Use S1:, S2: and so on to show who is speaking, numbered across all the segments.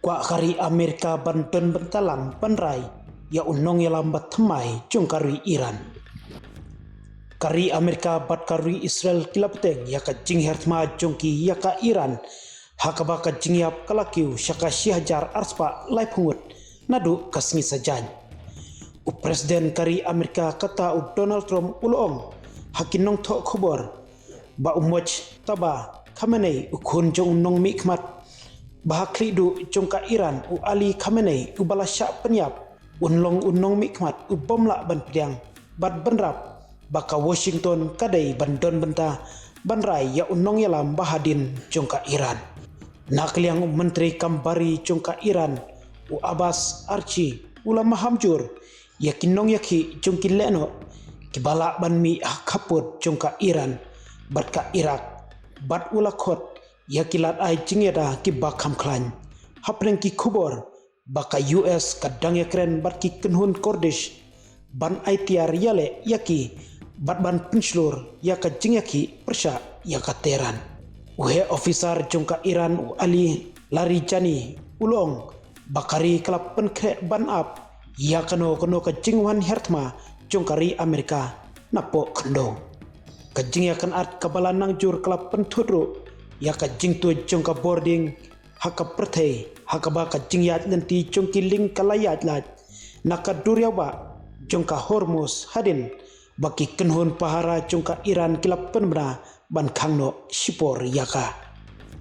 S1: Kwa kari Amerika bantuan bentalang panrai ya unong ya lambat temai jong kari Iran. Kari Amerika bat kari Israel kilapteng ya ka jing hertma jongki ya ka Iran hakaba ka jing yap kalakiu syaka syihajar arspa lai pungut nadu kasngi sajan. Presiden kari Amerika kata Donald Trump ulong hakinong tok khobor ba umoch taba Khamenei ukun jong nong mikmat bahakli du jongka Iran u Ali Khamenei u balasya penyap unong mikmat u bomla ban pediang bat benrap baka Washington kadai bandon benta banrai ya unong yalam bahadin jongka Iran. Nakliang menteri kambari jongka Iran u Abbas Archi ulama hamjur ya kinong yaki jongki leno kibala ban mi kaput jongka Iran bat ka Irak bat ulakot ya kilat ai jingyada ki bakam klan hapren ki kubor baka US kadang ya keren bat ki kenhun Kurdish ban ai tiar yale yaki bat ban penslur ya ka jingyaki persya ya ka Teheran. Uhe officer jongka Iran u Ali Larijani ulong bakari kelap penkre ban up ya kano ka jingwan hertma jongkari Amerika napo kendo ka jingyakan at kabalan nang jur kelap pentudru ya ka jing tu jongka boarding haka perthei haka ba ka jingyat nanti jongki ling kalayat lat naka duryawa jongka Hormuz hadin baki kenhun pahara jongka Iran kilap penbena ban kangno sipor yaka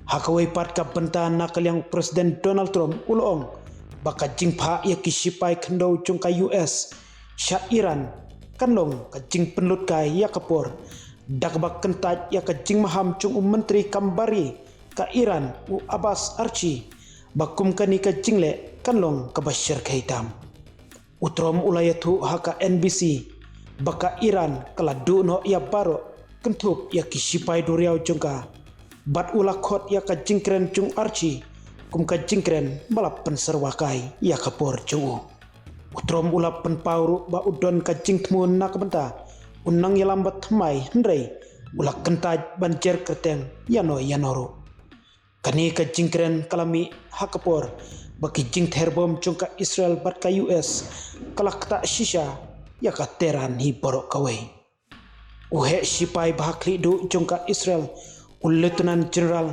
S1: haka weipat ka benta nakal yang Presiden Donald Trump ulong baka jingpa ya kisipai kendo jongka US sya Iran kanlong ka jing penlut kai ya kapor dakbak kentat ya ka jing maham cung menteri kambari ka Iran u Abbas Archi bakum kani ka jingle kanlong ka Bashir Kaitam utrom ulayatu haka NBC baka Iran kala duno ya baro kentup ya kisipai duriau jongka bat ulakot ya ka jingkren cung Archi kum ka jingkren balap penserwakai ya kapor cung utrom ulap penpauru ba udon ka jingtmun nak benta unang yalambat mai hendrai ulak kentaj banjer kerteng yanoro kani ka jingkren kalami hakapor baki jing terbom jongka Israel bat ka US kalak ta shisha ya ka Teheran hi borok kawai uhe sipai bahakli du jongka Israel Lieutenant General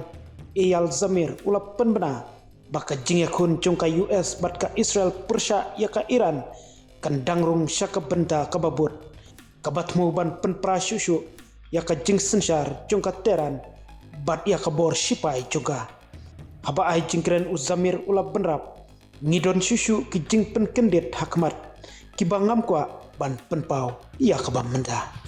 S1: Eyal Zamir ulap penbena baka jing yakun jongka US bat ka Israel persya ya ka Iran kandangrung syaka benta kababut kabatmu ban penpra syusyu ya ka jing sensyar jongka Teheran bat ya ka bor sipai juga haba ai jingkren Uzamir ulap benrap ngidon syusyu ki jing penkendit hakmat kibangam kwa ban penpau ya ka bamenda.